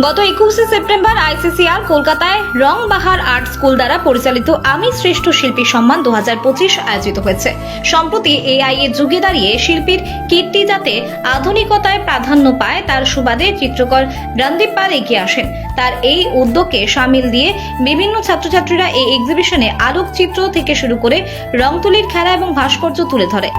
গত 21শে September ICCR কলকাতায় রংবাহার art school দ্বারা পরিচালিত আমি শ্রেষ্ঠ শিল্পী সম্মান 2025 আয়োজিত হয়েছে। সম্প্রতি এআই এর যুগে দাঁড়িয়ে শিল্পীর কীর্তি যাতে আধুনিকতায় প্রাধান্য পায় তার সুবাদে চিত্রকর রণদীপ পাল এগিয়ে আসেন। তার এই উদ্যোগকে সামিল দিয়ে বিভিন্ন ছাত্রছাত্রীরা এই এক্সিবিশনে আলোকচিত্র থেকে শুরু করে রং তুলির খেলা এবং ভাস্কর্য তুলে ধরে।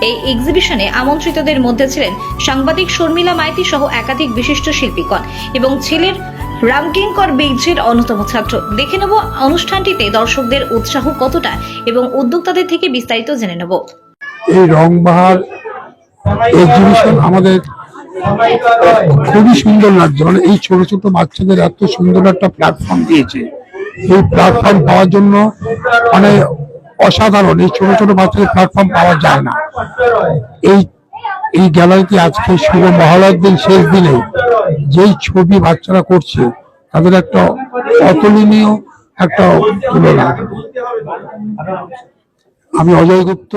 এই এক্সিবিশনে আমন্ত্রিতদের মধ্যে ছিলেন সাংবাদিক শর্মিলা মাইতি সহ একাধিক বিশিষ্ট শিল্পীগণ এবং ছেলের রামকিঙ্কর বেইজের অন্যতম ছাত্র। দেখে নেব অনুষ্ঠানটিতে দর্শকদের উৎসাহ কতটা এবং উদ্যোক্তাদের থেকে বিস্তারিত জেনে নেব। এই রংবাহার এক্সিবিশন আমাদের খুবই সুন্দর লাগছে। মানে এই ছোট ছোট বাচ্চাদের এত সুন্দর একটা প্ল্যাটফর্ম দিয়েছে। এই প্ল্যাটফর্ম পাওয়ার জন্য মানে অসাধারণ। এই ছোট ছোট বাচ্চাদের প্ল্যাটফর্ম পাওয়া যায় না। এই গ্যালারিতে আজকে শুভ মহালয়ার দিন, শেষ দিনে যেই ছবি বাচ্চারা করছে তাদের একটা অতুলনীয় একটা তুলনা। আমি অজয় গুপ্ত,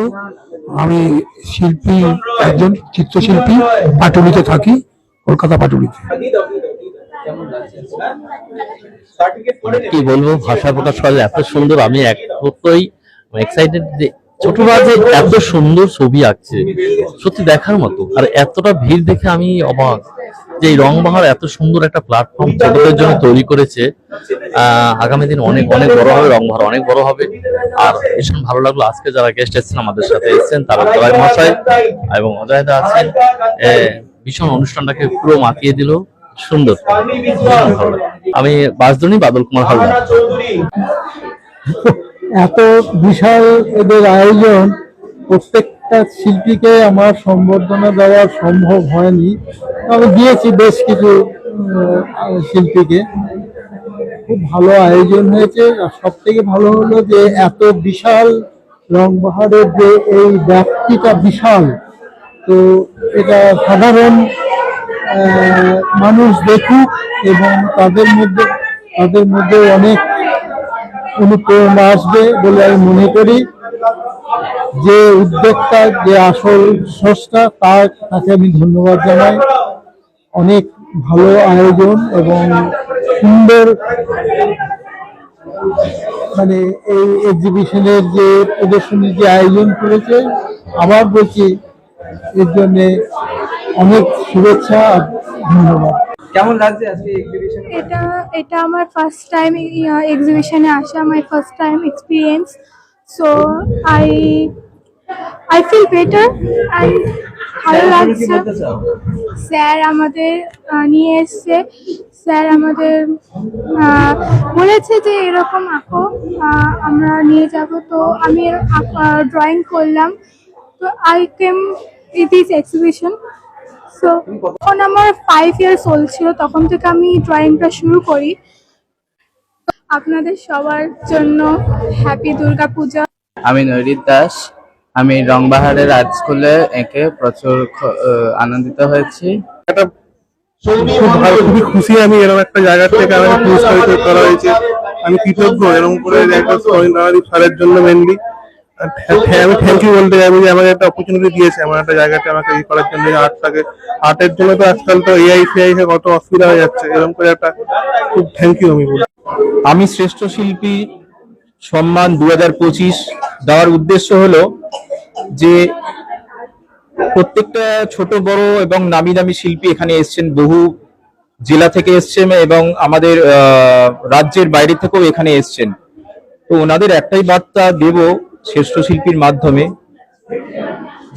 আমি শিল্পী, একজন চিত্রশিল্পী, পাটুলিতে থাকি, কলকাতা পাটুলিতে। কি বলবো, ভাষা প্রকাশ করা এত সুন্দর। আমি একটুই এক্সাইটেড যে ছোটরা যে এত সুন্দর ছবি আঁকছে, সত্যি দেখার মতো। আর এতটা ভিড় দেখে আমি অবাক যে এই রংবাহার এত সুন্দর একটা প্ল্যাটফর্ম ছোটদের জন্য তৈরি করেছে। আগামী দিন অনেক অনেক বড় হবে, রংবাহার অনেক বড় হবে। আর ভীষণ ভালো লাগলো আজকে যারা গেস্ট এসেছেন, আমাদের সাথে এসেছেন, তারা জয় মশাই এবং অজয়দা আছেন। ভীষণ অনুষ্ঠানটাকে পুরো মাতিয়ে দিল, সুন্দর, ভীষণ ভালো। আমি বাসধনী বাদল কুমার হালদার। এত বিশাল এদের আয়োজন, প্রত্যেকটা শিল্পীকে আমার সম্বর্ধনা দেওয়া সম্ভব হয়নি। আমি দিয়েছি বেশ কিছু শিল্পীকে। খুব ভালো আয়োজন হয়েছে। আর সব থেকে ভালো হলো যে এত বিশাল রংবাহারের যে এই ব্যাপ্তিটা বিশাল, তো এটা সাধারণ মানুষ দেখুক এবং তাদের মধ্যে অনেক অনুপ্রেরণা আসবে বলে আমি মনে করি। যে উদ্যোক্তা, যে আসল স্রষ্টা, তাকে আমি ধন্যবাদ জানাই। অনেক ভালো আয়োজন এবং সুন্দর, মানে এই এক্সিবিশনের যে প্রদর্শনীর যে আয়োজন করেছে, আবার বলছি এর জন্য অনেক শুভেচ্ছা আর ধন্যবাদ। কেমন লাগছে আজকে এক্সিবিশন? এটা আমার ফার্স্ট টাইম এক্সিবিশনে আসা, my first time experience. So I feel better and ভালো লাগছে। স্যার আমাদের নিয়ে এসছে, স্যার আমাদের বলেছে যে এরকম আঁকো, আমরা নিয়ে যাব। তো আমি ড্রয়িং করলাম। তো I came with this exhibition. So তখন আমার 5 ইয়ার্স ওল্ড ছিল, তখন থেকে আমি ড্রয়িংটা শুরু করি। আপনাদের সবার জন্য হ্যাপি দুর্গা পূজা। আমি নৈরিত দাস, আমি রংবাহারের আর্ট স্কুলে এঁকে প্রচুর আনন্দিত হয়েছি। খুবই খুশি আমি এরকম একটা জায়গা থেকে আমাকে পুরস্কৃত করা হয়েছে। আমি কৃতজ্ঞ এরকম করে রবীন্দ্রনাথ স্যারের জন্য মেনলি। আমি থ্যাংক ইউ বলতে চাইবো যে আমাকে একটা অপরচুনিটি দিয়েছে, আমার একটা জায়গাতে আমাকে ই করার জন্য। আর্টের জন্য তো আজকাল তো এআই কত অসুবিধা হয়ে যাচ্ছে, এরকম করে একটা খুব থ্যাংক ইউ আমি বলি। আমি শ্রেষ্ঠ শিল্পী সম্মান 2025 দেওয়ার উদ্দেশ্য হলো যে প্রত্যেকটা ছোট বড় এবং নামি দামি শিল্পী এখানে এসছেন, বহু জেলা থেকে এসছেন এবং আমাদের রাজ্যের বাইরে থেকেও এখানে এসছেন। তো ওনাদের একটাই বার্তা দেব শ্রেষ্ঠ শিল্পীর মাধ্যমে,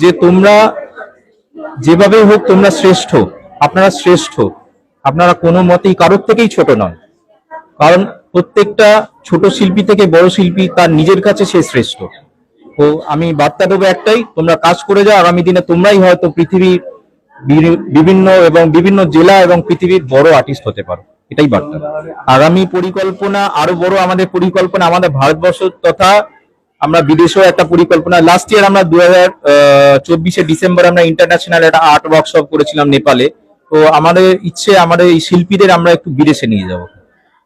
যে তোমরা যেভাবে হোক তোমরা শ্রেষ্ঠ, আপনারা শ্রেষ্ঠ, আপনারা কোনো মতেই কারোর থেকেই ছোট নন। কারণ প্রত্যেকটা ছোট শিল্পী থেকে বড় শিল্পী তার নিজের কাছে সে শ্রেষ্ঠ। তো আমি বার্তা দেবো একটাই, তোমরা কাজ করে যাও, আগামী দিনে তোমরাই হয়তো পৃথিবীর বিভিন্ন জেলা এবং পৃথিবীর বড় আর্টিস্ট হতে পারো। এটাই বার্তা। আগামী পরিকল্পনা আরো বড়, আমাদের পরিকল্পনা আমাদের ভারতবর্ষ তথা আমরা বিদেশেও একটা পরিকল্পনা, লাস্ট ইয়ার আমরা 2024 ডিসেম্বর আমরা ইন্টারন্যাশনাল একটা আর্ট ওয়ার্কশপ করেছিলাম নেপালে। তো আমাদের ইচ্ছে আমাদের এই শিল্পীদের আমরা একটু বিদেশে নিয়ে যাব।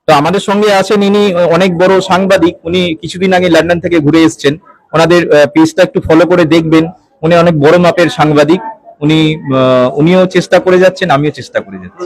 তো আমাদের সঙ্গে আছেন ইনি অনেক বড় সাংবাদিক, উনি কিছুদিন আগে লন্ডন থেকে ঘুরে এসেছেন। ওনাদের পেজটা একটু ফলো করে দেখবেন, উনি অনেক বড় মাপের সাংবাদিক। উনিও চেষ্টা করে যাচ্ছেন, আমিও চেষ্টা করে যাচ্ছি।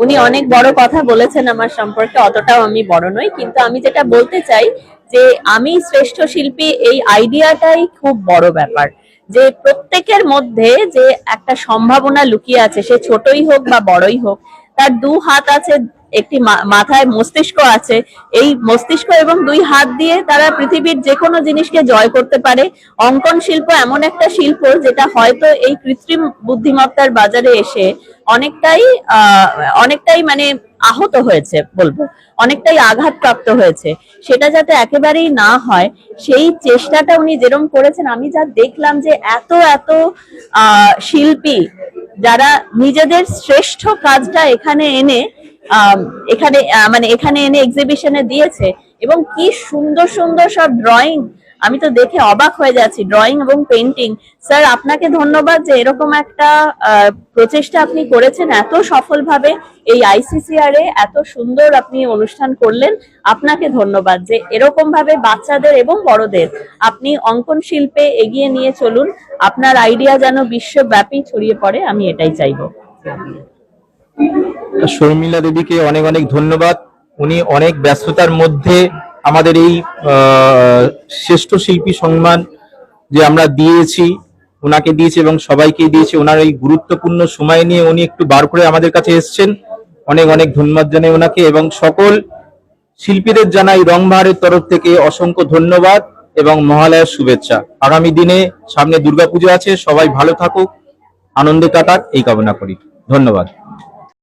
উনি অনেক বড় কথা বলেছেন আমার সম্পর্কে, অতটাও আমি বড় নই, কিন্তু আমি যেটা বলতে চাই যে আমি শ্রেষ্ঠ শিল্পী এই আইডিয়াটাই খুব বড় ব্যাপার, যে প্রত্যেকের মধ্যে যে একটা সম্ভাবনা লুকিয়ে আছে, সে ছোটই হোক বা বড়ই হোক, তার দু হাত আছে, একটি মাথায় মস্তিষ্ক আছে, এই মস্তিষ্ক এবং দুই হাত দিয়ে তারা পৃথিবীর যে কোনো জিনিসকে জয় করতে পারে। অঙ্কন শিল্প এমন একটা শিল্প যেটা হয়তো এই কৃত্রিম বুদ্ধিমত্তার বাজারে এসে অনেকটাই মানে আহত হয়েছে বলবো, অনেকটাই আঘাতপ্রাপ্ত হয়েছে। সেটা যাতে একেবারেই না হয় সেই চেষ্টাটা উনি যেরকম করেছেন, আমি যা দেখলাম যে এত এত শিল্পী যারা নিজেদের শ্রেষ্ঠ কাজটা এখানে এনে এক্সিবিশনে দিয়েছে, এবং কি সুন্দর সুন্দর সব ড্রয়িং, আমি তো দেখে অবাক হয়ে যাচ্ছি, ড্রয়িং এবং পেন্টিং। স্যার, আপনাকে ধন্যবাদ যে এরকম একটা প্রচেষ্টা আপনি করেছেন এত সফলভাবে, এই ICCR এ এত সুন্দর আপনি অনুষ্ঠান করলেন। আপনাকে ধন্যবাদ যে এরকম ভাবে বাচ্চাদের এবং বড়দের আপনি অঙ্কন শিল্পে এগিয়ে নিয়ে চলুন, আপনার আইডিয়া যেন বিশ্বব্যাপী ছড়িয়ে পড়ে, আমি এটাই চাইবো। শর্মিলা দেবীকে অনেক অনেক ধন্যবাদ। উনি অনেক ব্যস্ততার মধ্যে আমাদের এই শ্রেষ্ঠ শিল্পী সম্মান যে আমরা দিয়েছি, ওনাকে দিয়েছি এবং সবাইকে দিয়েছি। ওনার এই গুরুত্বপূর্ণ সময় নিয়ে উনি একটু বার করে আমাদের কাছে এসেছেন, অনেক অনেক ধন্যবাদ জানাই ওনাকে। এবং সকল শিল্পীদের জানাই রংবাহারের তরফ থেকে অসংখ্য ধন্যবাদ এবং মহালয়ার শুভেচ্ছা। আগামী দিনে সামনে দুর্গাপুজো আছে, সবাই ভালো থাকুক, আনন্দে কাটাক এই কামনা করি। ধন্যবাদ।